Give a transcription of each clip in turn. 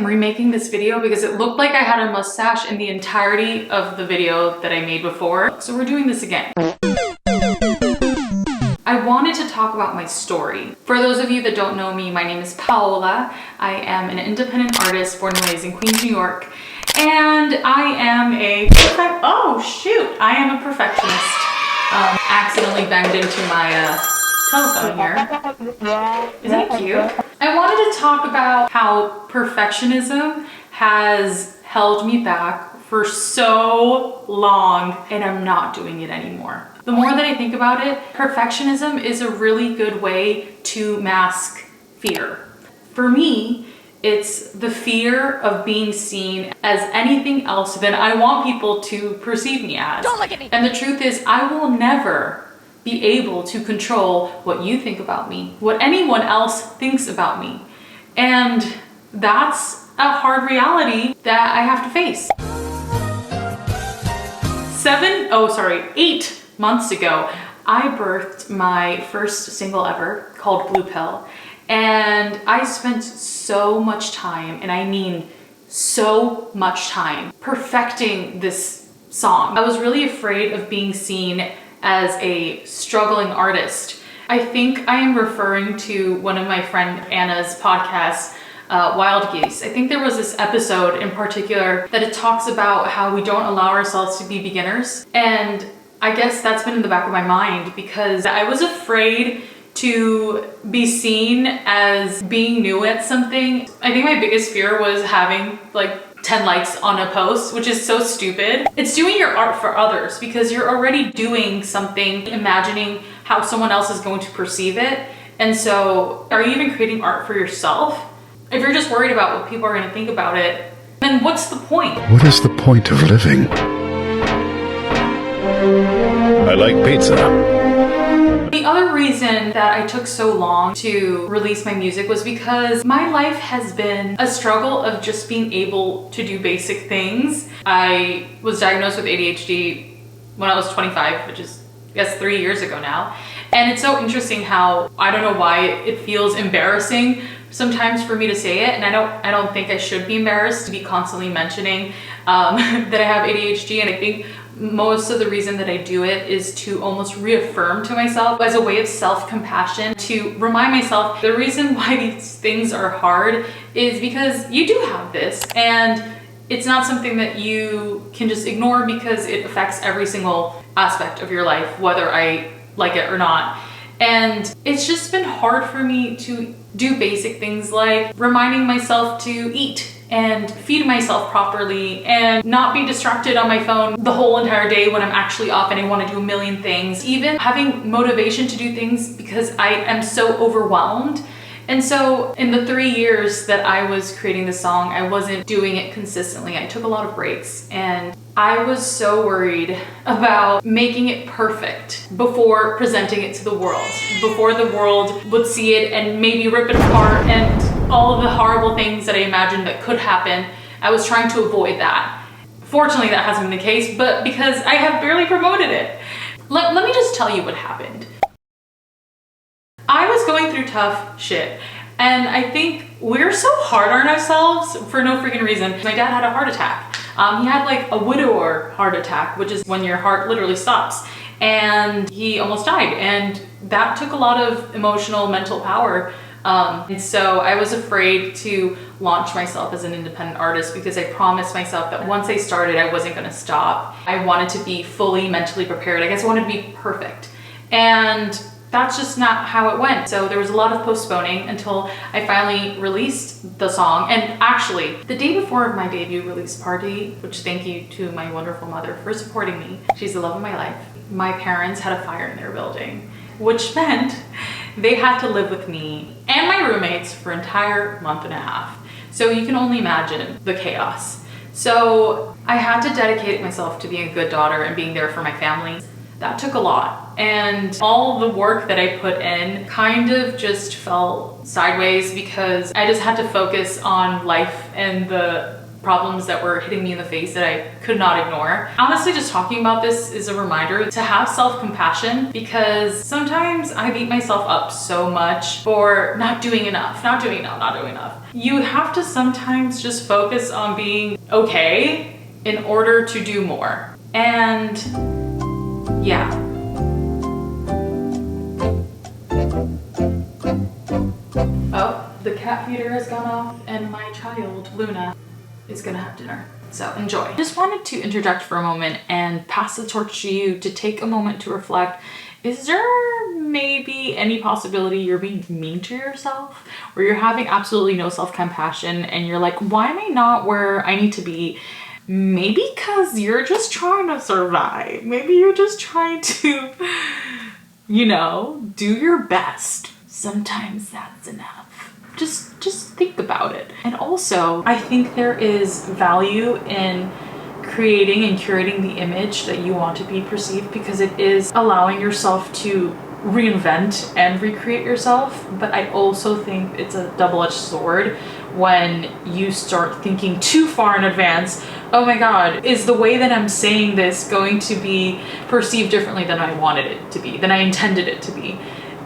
I'm remaking this video because it looked like I had a mustache in the entirety of the video that I made before. So we're doing this again. I wanted to talk about my story. For those of you that don't know me, my name is Paola. I am an independent artist born and raised in Queens, New York. And I am a perfectionist. Accidentally banged into my telephone here. Isn't it cute? I wanted to talk about how perfectionism has held me back for so long, and I'm not doing it anymore. The more that I think about it, perfectionism is a really good way to mask fear. For me, it's the fear of being seen as anything else than I want people to perceive me as. Don't look at me! And the truth is, I will never be able to control what you think about me, what anyone else thinks about me. And that's a hard reality that I have to face. 8 months ago, I birthed my first single ever called Blue Pill. And I spent so much time, and I mean so much time, perfecting this song. I was really afraid of being seen as a struggling artist. I think I am referring to one of my friend Anna's podcasts, Wild Geese. I think there was this episode in particular that it talks about how we don't allow ourselves to be beginners. And I guess that's been in the back of my mind because I was afraid to be seen as being new at something. I think my biggest fear was having like 10 likes on a post, which is so stupid. It's doing your art for others because you're already doing something, imagining how someone else is going to perceive it. And so are you even creating art for yourself? If you're just worried about what people are going to think about it, then what's the point? What is the point of living? I like pizza. The other reason that I took so long to release my music was because my life has been a struggle of just being able to do basic things. I was diagnosed with ADHD when I was 25, which is, I guess, 3 years ago now. And it's so interesting how, I don't know why it feels embarrassing sometimes for me to say it, and I don't think I should be embarrassed to be constantly mentioning that I have ADHD. And I think most of the reason that I do it is to almost reaffirm to myself as a way of self-compassion, to remind myself the reason why these things are hard is because you do have this, and it's not something that you can just ignore because it affects every single aspect of your life, whether I like it or not. And it's just been hard for me to do basic things like reminding myself to eat and feed myself properly and not be distracted on my phone the whole entire day when I'm actually off and I want to do a million things. Even having motivation to do things because I am so overwhelmed. And so in the 3 years that I was creating this song, I wasn't doing it consistently. I took a lot of breaks, and I was so worried about making it perfect before presenting it to the world, before the world would see it and maybe rip it apart and all of the horrible things that I imagined that could happen. I was trying to avoid that. Fortunately, that hasn't been the case, but because I have barely promoted it. Let me just tell you what happened. I was going through tough shit, and I think we're so hard on ourselves for no freaking reason. My dad had a heart attack. He had like a widower heart attack, which is when your heart literally stops, and he almost died, and that took a lot of emotional, mental power. And so I was afraid to launch myself as an independent artist because I promised myself that once I started, I wasn't going to stop. I wanted to be fully mentally prepared. I guess I wanted to be perfect, and that's just not how it went. So there was a lot of postponing until I finally released the song. And actually, the day before my debut release party, which thank you to my wonderful mother for supporting me. She's the love of my life. My parents had a fire in their building, which meant they had to live with me and my roommates for an entire month and a half. So you can only imagine the chaos. So I had to dedicate myself to being a good daughter and being there for my family. That took a lot. And all the work that I put in kind of just fell sideways because I just had to focus on life and the problems that were hitting me in the face that I could not ignore. Honestly, just talking about this is a reminder to have self-compassion, because sometimes I beat myself up so much for not doing enough. You have to sometimes just focus on being okay in order to do more. And yeah. Oh, the cat feeder has gone off and my child, Luna, is gonna have dinner. So enjoy. I just wanted to interject for a moment and pass the torch to you to take a moment to reflect. Is there maybe any possibility you're being mean to yourself? Where you're having absolutely no self-compassion and you're like, why am I not where I need to be? Maybe because you're just trying to survive. Maybe you're just trying to, you know, do your best. Sometimes that's enough. Just think about it. And also, I think there is value in creating and curating the image that you want to be perceived, because it is allowing yourself to reinvent and recreate yourself. But I also think it's a double-edged sword when you start thinking too far in advance. Oh my God, is the way that I'm saying this going to be perceived differently than I wanted it to be, than I intended it to be?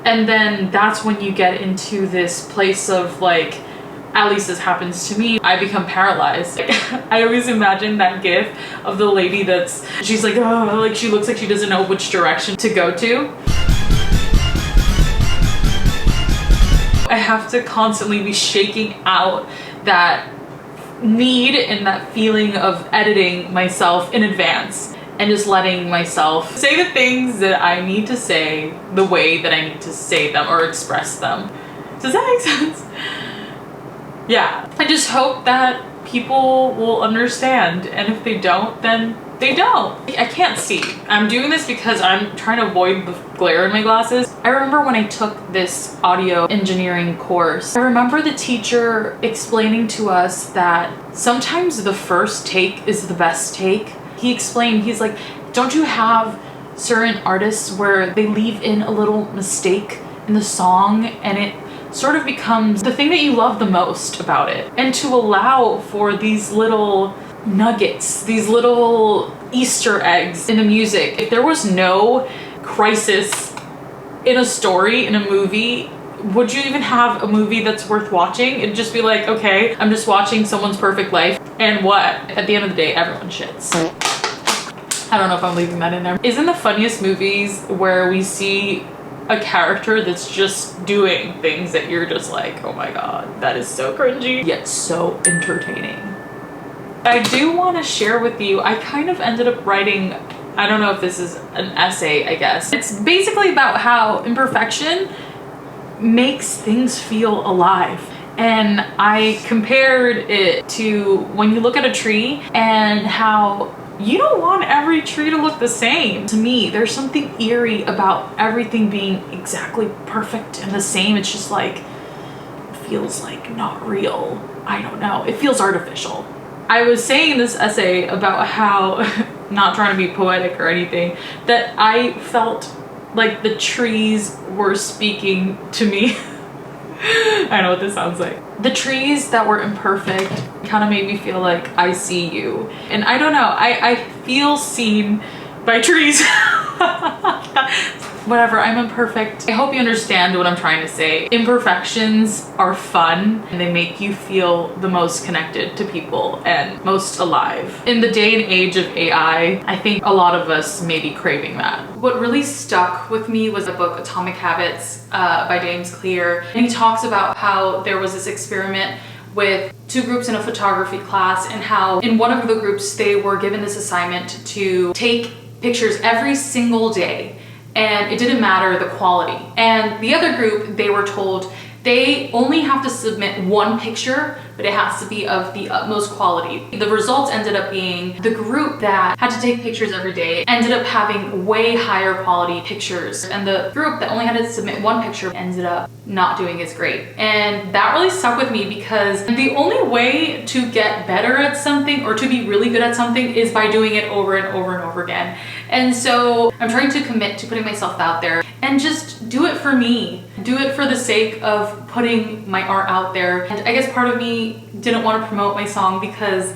And then that's when you get into this place of like, at least this happens to me, I become paralyzed. Like, I always imagine that gif of the lady she's like, oh, like she looks like she doesn't know which direction to go to. I have to constantly be shaking out that need and that feeling of editing myself in advance and just letting myself say the things that I need to say the way that I need to say them or express them. Does that make sense? Yeah, I just hope that people will understand, and if they don't, then they don't. I can't see. I'm doing this because I'm trying to avoid the glare in my glasses. I remember when I took this audio engineering course, I remember the teacher explaining to us that sometimes the first take is the best take. He explained, he's like, don't you have certain artists where they leave in a little mistake in the song and it sort of becomes the thing that you love the most about it? And to allow for these little nuggets, these little Easter eggs in the music. If there was no crisis in a story, in a movie, would you even have a movie that's worth watching? It'd just be like, okay, I'm just watching someone's perfect life, and what? At the end of the day, everyone shits. I don't know if I'm leaving that in there. Isn't the funniest movies where we see a character that's just doing things that you're just like, oh my God, that is so cringy, yet so entertaining. I do want to share with you, I kind of ended up writing, I don't know if this is an essay, I guess. It's basically about how imperfection makes things feel alive. And I compared it to when you look at a tree and how you don't want every tree to look the same. To me, there's something eerie about everything being exactly perfect and the same. It's just like, it feels like not real. I don't know. It feels artificial. I was saying in this essay about how, not trying to be poetic or anything, that I felt like the trees were speaking to me. I know what this sounds like. The trees that were imperfect kind of made me feel like I see you. And I don't know, I feel seen by trees. Whatever, I'm imperfect. I hope you understand what I'm trying to say. Imperfections are fun and they make you feel the most connected to people and most alive. In the day and age of AI, I think a lot of us may be craving that. What really stuck with me was the book Atomic Habits by James Clear. And he talks about how there was this experiment with two groups in a photography class, and how in one of the groups they were given this assignment to take pictures every single day, and it didn't matter the quality. And the other group, they were told they only have to submit one picture, but it has to be of the utmost quality. The results ended up being the group that had to take pictures every day ended up having way higher quality pictures, and the group that only had to submit one picture ended up not doing as great. And that really stuck with me, because the only way to get better at something or to be really good at something is by doing it over and over and over again. And so I'm trying to commit to putting myself out there and just do it for me. Do it for the sake of putting my art out there. And I guess part of me didn't want to promote my song because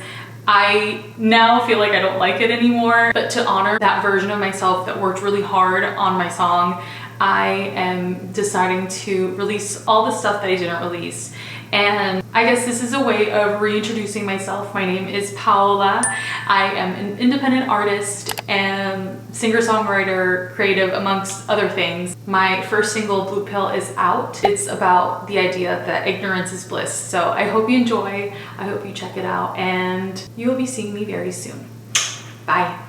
I now feel like I don't like it anymore. But to honor that version of myself that worked really hard on my song, I am deciding to release all the stuff that I didn't release. And I guess this is a way of reintroducing myself. My name is Paola. I am an independent artist and singer-songwriter, creative, amongst other things. My first single, Blue Pill, is out. It's about the idea that ignorance is bliss. So I hope you enjoy. I hope you check it out, and you will be seeing me very soon. Bye.